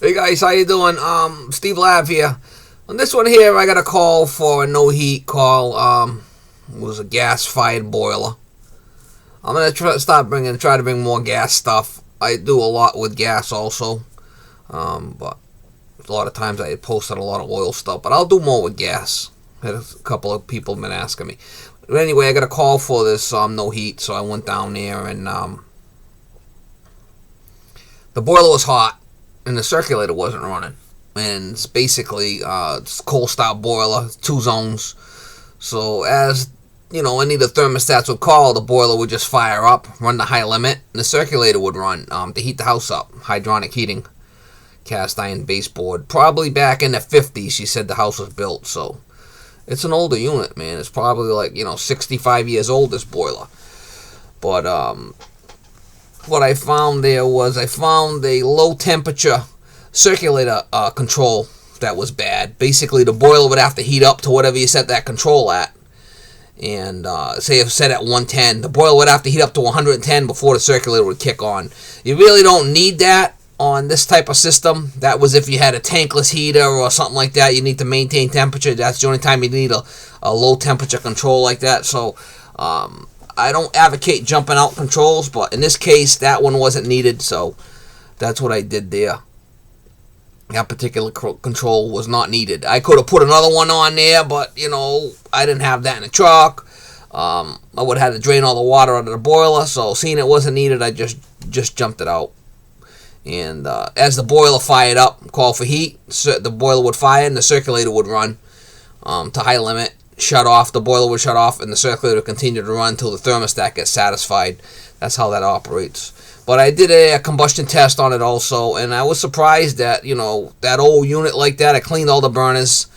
Hey guys, how you doing? Steve Lab here. On this one here, I got a call for a no heat call. It was a gas-fired boiler. I'm gonna try to bring more gas stuff. I do a lot with gas also, but a lot of times I posted a lot of oil stuff. But I'll do more with gas. Had a couple of people have been asking me. But anyway, I got a call for this no heat, so I went down there and the boiler was hot. And the circulator wasn't running. And it's basically it's a cold start boiler, 2 zones. So as you know, any of the thermostats would call, the boiler would just fire up, run the high limit, and the circulator would run to heat the house up. Hydronic heating, cast iron baseboard. Probably back in the 50s, she said the house was built. So it's an older unit, man. It's probably like 65 years old, this boiler. But what I found there was I found a low temperature circulator control that was bad. Basically, the boiler would have to heat up to whatever you set that control at. And say if set at 110, the boiler would have to heat up to 110 before the circulator would kick on. You really don't need that on this type of system. That was if you had a tankless heater or something like that. You need to maintain temperature. That's the only time you need a low temperature control like that. So I don't advocate jumping out controls, but in this case, that one wasn't needed, so that's what I did there. That particular control was not needed. I could have put another one on there, but, I didn't have that in the truck. I would have had to drain all the water out of the boiler, so seeing it wasn't needed, I just jumped it out. And as the boiler fired up, call for heat, the boiler would fire and the circulator would run to high limit. Shut off, the boiler would shut off, and the circulator would continue to run until the thermostat gets satisfied. That's how that operates. But I did a combustion test on it also, and I was surprised that, that old unit like that, I cleaned all the burners,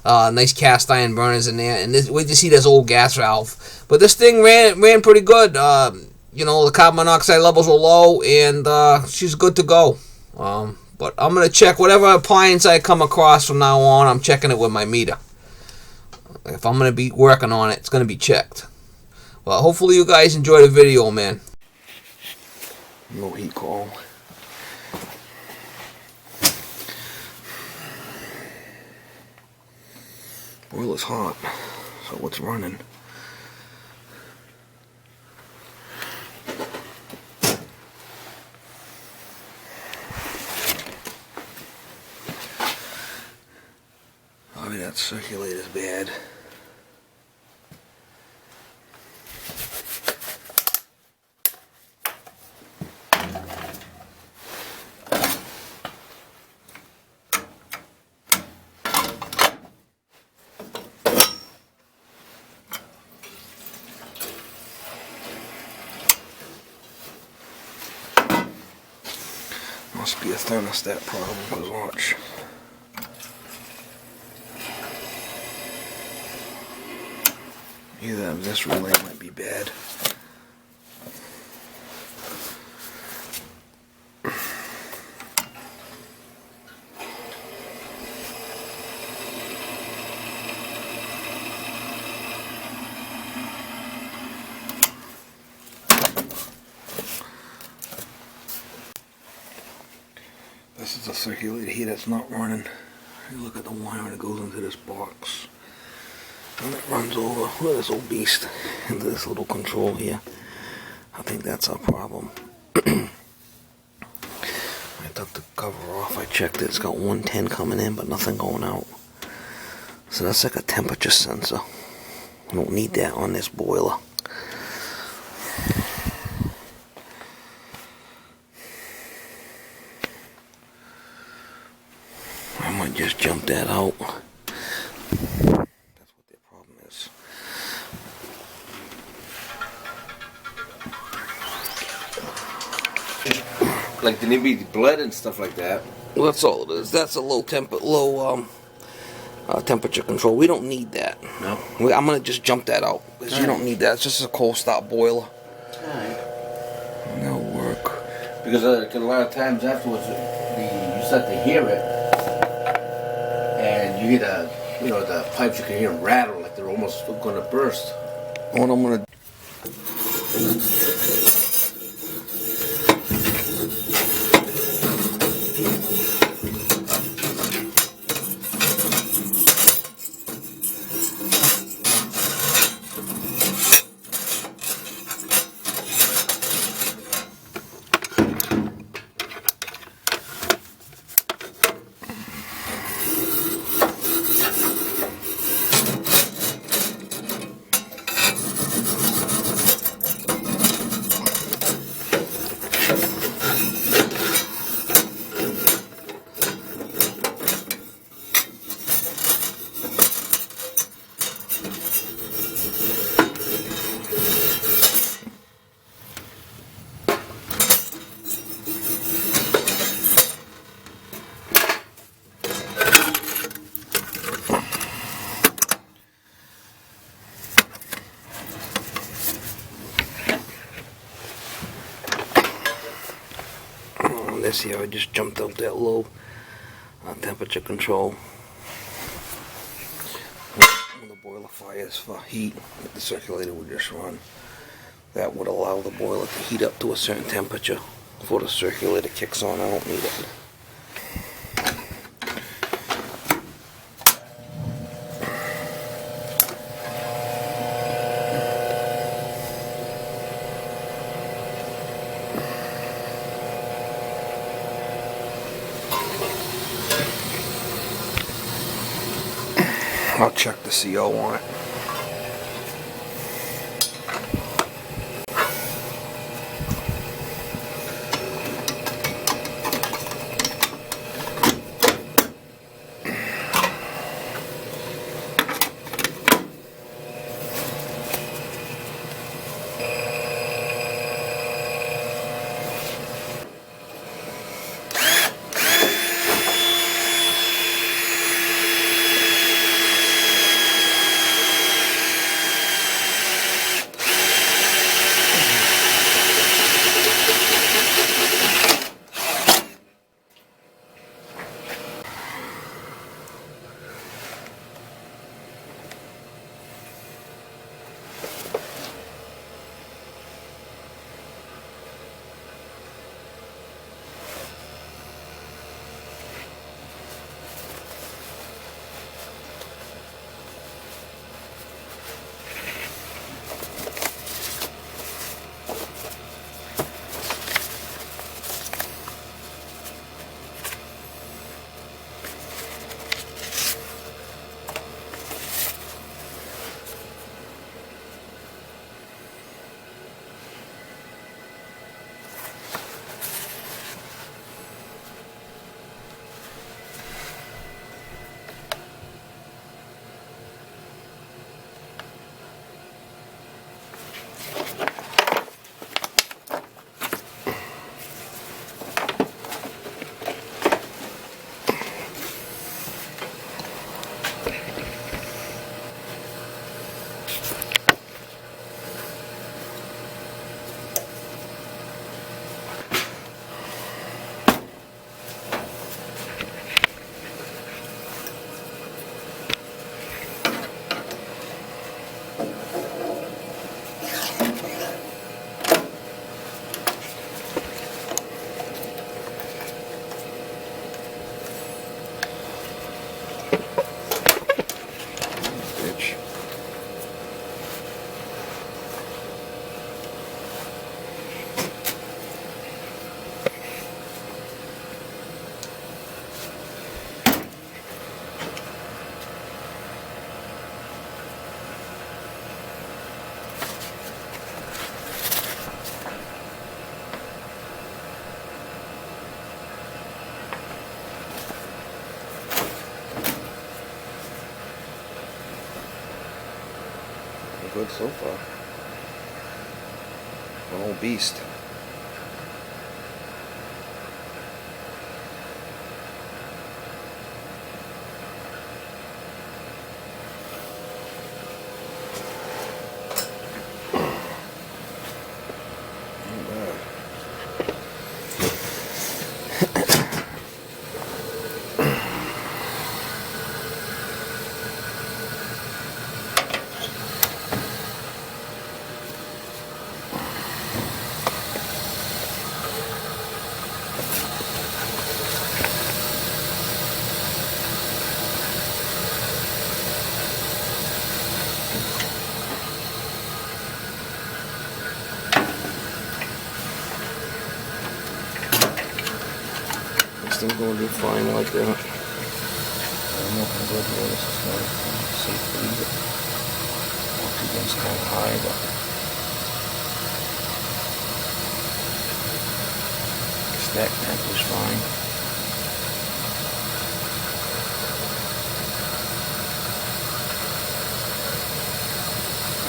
nice cast iron burners in there, and we just see this old gas valve. But this thing ran pretty good. The carbon monoxide levels were low, and she's good to go. But I'm going to check whatever appliance I come across from now on, I'm checking it with my meter. If I'm going to be working on it, it's going to be checked. Well, hopefully you guys enjoy the video, man. No heat call. Boiler's hot, so it's running. I mean, that circulator's bad. Must be a thermostat problem, because watch. Either this relay might be bad. This is a circulator here that's not running. You look at the wire that goes into this box. And it runs over with this old beast into this little control here. I think that's our problem. I took the cover off. I checked it. It's got 110 coming in, but nothing going out. So that's like a temperature sensor. I don't need that on this boiler. I might just jump that out. That's what their problem is. Like the nibby blood and stuff like that. Well, that's all it is. That's a low temperature control. We don't need that. No. I'm gonna just jump that out because you don't need that. It's just a cold start boiler. Alright. That'll work. Because a lot of times afterwards, you start to hear it, and you hear the pipes. You can hear them rattle like they're almost going to burst. What I'm gonna this here. I just jumped out that low temperature control. When the boiler fires for heat, the circulator would just run. That would allow the boiler to heat up to a certain temperature before the circulator kicks on. I don't need it. I'll check the CO on it. Good so far. An old beast. Still going to do fine like that. I'm looking good here. This is not safe to leave it. Oxygen's kind of high, but stack temp is fine.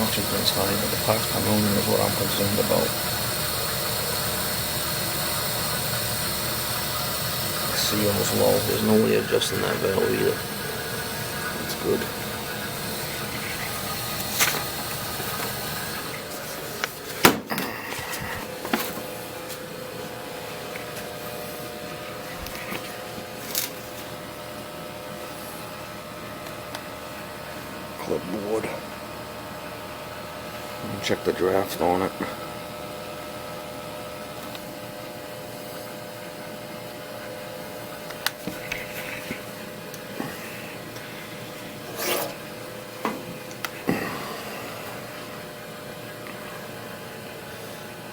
Oxygen's high, but the parts per million is what I'm concerned about. CO's low. There's no way adjusting that valve either. That's good. board. Check the draft on it.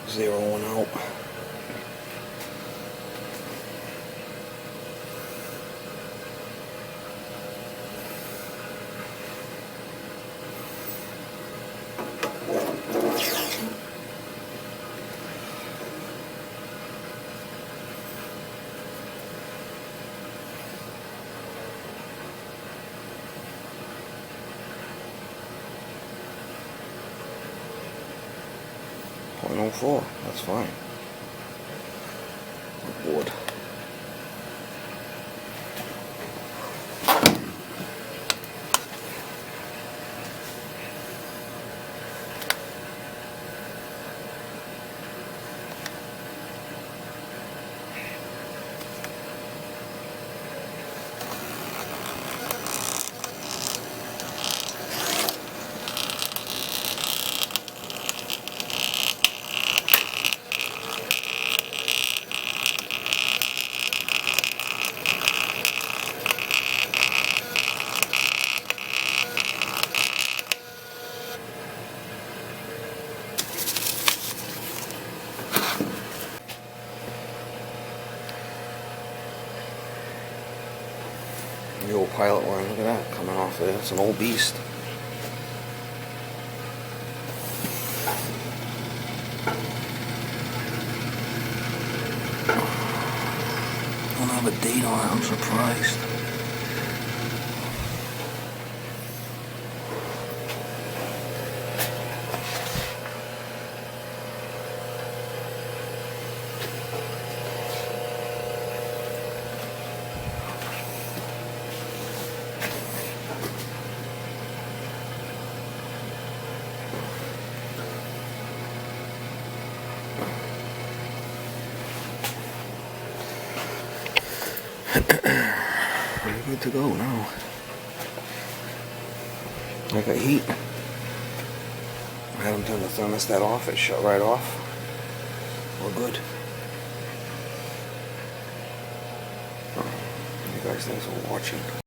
Zeroing out. .04, that's fine. Board. The old pilot line, look at that, coming off there. It's an old beast. Don't have a date on it, I'm surprised. We're good to go now. I got heat. I had them turn the thermostat off, it shut right off. We're good. You guys, thanks for watching.